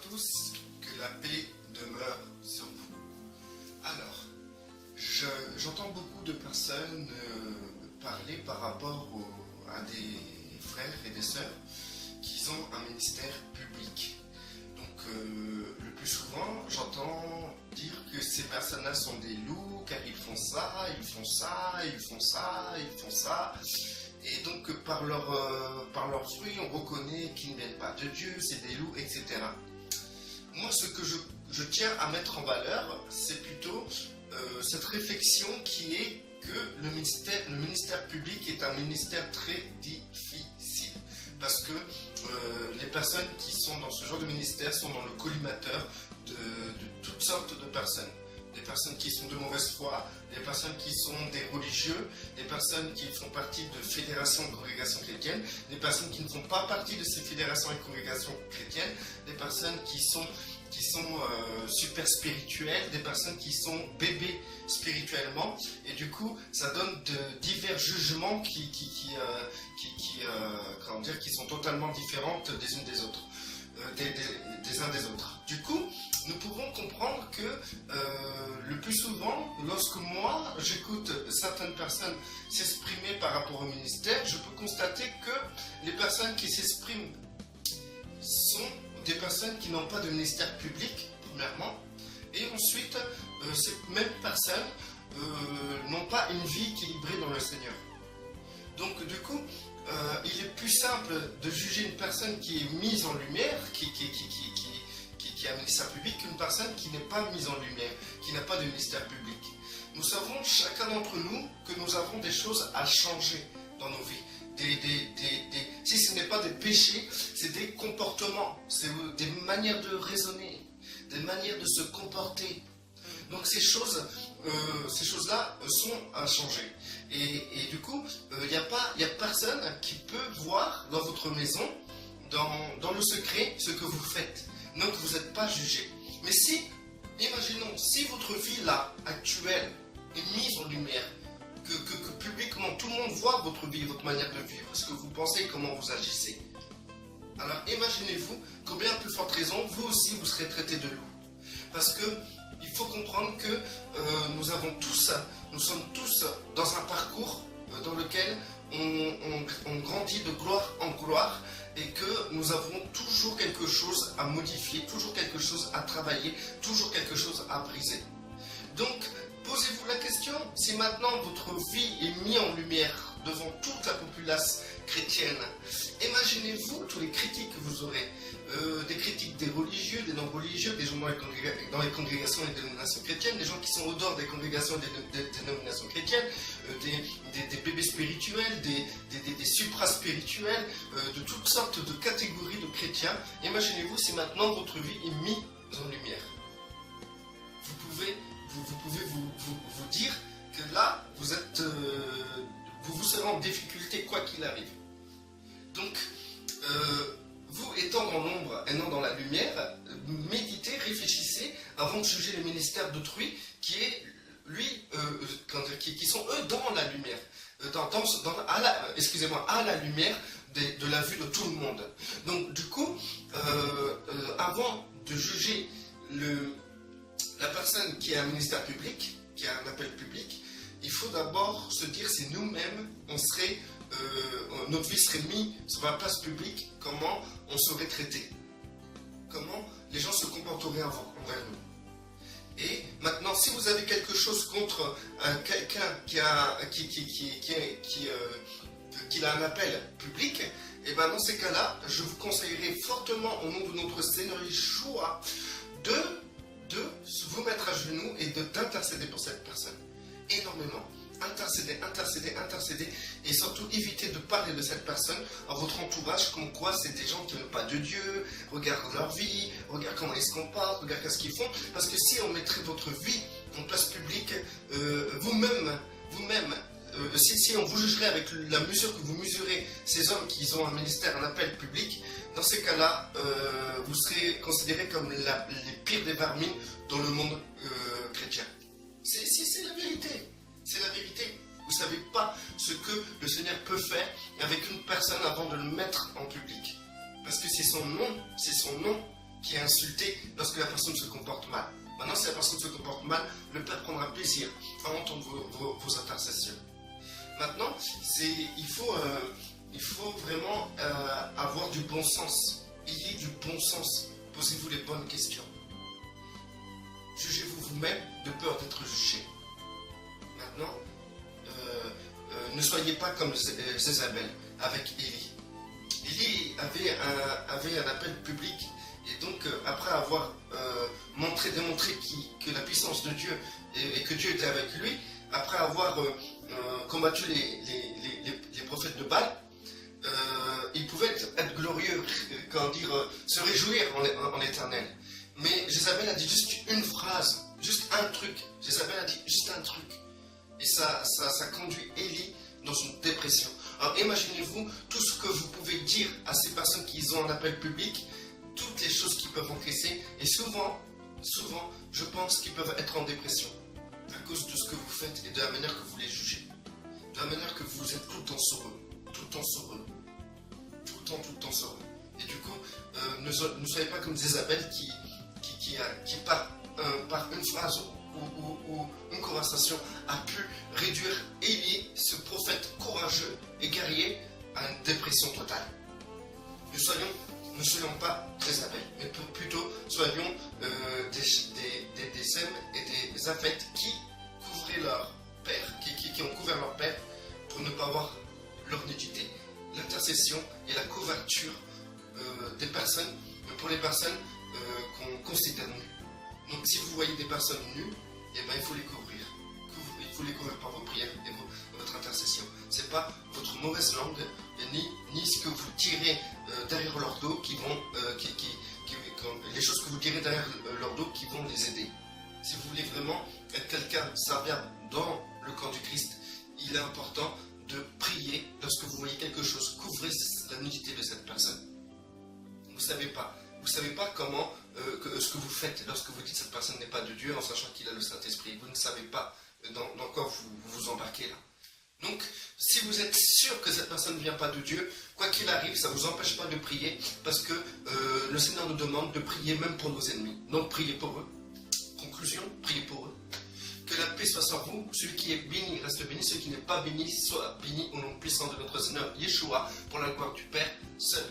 tous, que la paix demeure sur vous. Alors, j'entends beaucoup de personnes parler par rapport à des frères et des sœurs qui ont un ministère public. Donc, le plus souvent, j'entends dire que ces personnes-là sont des loups, car ils font ça, ils font ça, ils font ça, ils font ça. Et donc, par leurs fruits, on reconnaît qu'ils ne viennent pas de Dieu, c'est des loups, etc. Moi, ce que je tiens à mettre en valeur, c'est plutôt cette réflexion qui est que le ministère public est un ministère très difficile. Parce que les personnes qui sont dans ce genre de ministère sont dans le collimateur de toutes sortes de personnes. Des personnes qui sont de mauvaise foi, des personnes qui sont des religieux, des personnes qui font partie de fédérations et congrégations chrétiennes, des personnes qui ne font pas partie de ces fédérations et congrégations chrétiennes, des personnes qui sont super spirituelles, des personnes qui sont bébés spirituellement, et du coup ça donne de divers jugements qui sont totalement différentes des unes des autres, des uns des autres. Du coup, nous pouvons comprendre que le plus souvent, lorsque moi j'écoute certaines personnes s'exprimer par rapport au ministère, je peux constater que les personnes qui s'expriment sont des personnes qui n'ont pas de ministère public, premièrement, et ensuite, ces mêmes personnes n'ont pas une vie équilibrée dans le Seigneur. Donc, du coup, il est plus simple de juger une personne qui est mise en lumière, qui a un ministère public, qu'une personne qui n'est pas mise en lumière, qui n'a pas de ministère public. Nous savons, chacun d'entre nous, que nous avons des choses à changer dans nos vies. Si ce n'est pas des péchés, c'est des comportements, c'est des manières de raisonner, des manières de se comporter. Donc ces choses-là sont à changer. Et du coup, il n'y a personne qui peut voir dans votre maison, dans le secret, ce que vous faites. Donc vous n'êtes pas jugé. Mais imaginons, si votre vie là, actuelle, est mise en lumière, que publiquement tout le monde voit votre vie, votre manière de vivre, ce que vous pensez, comment vous agissez. Alors imaginez-vous combien plus forte raison, vous aussi vous serez traité de loup. Parce que il faut comprendre que nous sommes tous dans un parcours dans lequel on grandit de gloire en gloire et que nous avons toujours quelque chose à modifier, toujours quelque chose à travailler, toujours quelque chose à briser. Donc, posez-vous la question, si maintenant votre vie est mise en lumière devant toute la populace chrétienne, imaginez-vous tous les critiques que vous aurez, des critiques des religieux, des non-religieux, des gens dans les congrégations et les dénominations chrétiennes, des gens qui sont au dehors des congrégations et des dénominations chrétiennes, des bébés spirituels, des supra-spirituels, de toutes sortes de catégories de chrétiens. Imaginez-vous si maintenant votre vie est mise en lumière. Vous pouvez vous dire que là, vous serez en difficulté quoi qu'il arrive. Donc, vous étant dans l'ombre et non dans la lumière, méditez, réfléchissez avant de juger le ministère d'autrui qui sont eux dans la lumière, à la lumière de la vue de tout le monde. Donc, du coup, avant de juger la personne qui a un ministère public, qui a un appel public, il faut d'abord se dire si nous-mêmes, notre vie serait mise sur la place publique, comment on serait traité, comment les gens se comporteraient envers nous. Et maintenant, si vous avez quelque chose contre quelqu'un qui a un appel public, et bien dans ces cas-là, je vous conseillerais fortement au nom de notre Seigneur Yeshua de vous mettre à genoux et d'intercéder pour cette personne. Énormément. Intercéder, et surtout éviter de parler de cette personne à votre entourage comme quoi c'est des gens qui n'ont pas de Dieu, regarde leur vie, regarde comment ils se comportent, regarde qu'est-ce qu'ils font, parce que si on mettrait votre vie en place publique, vous-même, si on vous jugerait avec la mesure que vous mesurez ces hommes qui ont un ministère, un appel public, dans ces cas-là, vous serez considérés comme les pires des vermines dans le monde chrétien. C'est la vérité. C'est la vérité. Vous ne savez pas ce que le Seigneur peut faire avec une personne avant de le mettre en public. Parce que c'est son nom qui est insulté lorsque la personne se comporte mal. Maintenant, si la personne se comporte mal, le Père prendra plaisir à entendre vos intercessions. Maintenant, il faut vraiment avoir du bon sens. Ayez du bon sens. Posez-vous les bonnes questions. Jugez-vous vous-même de peur d'être jugé. Maintenant, ne soyez pas comme Jézabel avec Élie. Élie avait un appel public et donc après avoir démontré que la puissance de Dieu et que Dieu était avec lui, après avoir combattu les prophètes de Baal, il pouvait être glorieux, se réjouir en l'Éternel. Mais Jézabel a dit juste une phrase, juste un truc. Jézabel a dit juste un truc. Et ça conduit Élie dans une dépression. Alors imaginez-vous tout ce que vous pouvez dire à ces personnes qui ont un appel public, toutes les choses qu'ils peuvent encaisser. Et souvent, je pense qu'ils peuvent être en dépression à cause de ce que vous faites et de la manière que vous les jugez. De la manière que vous êtes tout le temps sur eux. Tout le temps sur eux. Tout le temps sur eux. Et du coup, ne soyez pas comme Jézabel qui par une phrase ou une conversation a pu réduire Élie, ce prophète courageux et guerrier, à une dépression totale. Ne soyons pas Jézabel, mais plutôt soyons des Sème et des Japheth qui couvraient leur père, qui ont couvert leur père pour ne pas voir leur nudité. L'intercession et la couverture des personnes, pour les personnes qu'on considère nues. Donc si vous voyez des personnes nues, eh ben, il faut les couvrir. Il faut les couvrir par vos prières et votre intercession. Ce n'est pas votre mauvaise langue, ni ce que vous tirez derrière leur dos qui vont, les choses que vous tirez derrière leur dos qui vont les aider. Si vous voulez vraiment être quelqu'un serviable dans le camp du Christ, il est important de prier lorsque vous voyez quelque chose. Couvrez la nudité de cette personne. Vous ne savez pas comment, ce que vous faites lorsque vous dites que cette personne n'est pas de Dieu en sachant qu'il a le Saint-Esprit. Vous ne savez pas dans quoi vous embarquez là. Donc, si vous êtes sûr que cette personne ne vient pas de Dieu, quoi qu'il arrive, ça ne vous empêche pas de prier parce que le Seigneur nous demande de prier même pour nos ennemis. Donc, priez pour eux. Conclusion, priez pour eux. Que la paix soit sur vous. Celui qui est béni reste béni. Celui qui n'est pas béni soit béni au nom puissant de notre Seigneur Yeshua pour la gloire du Père seul.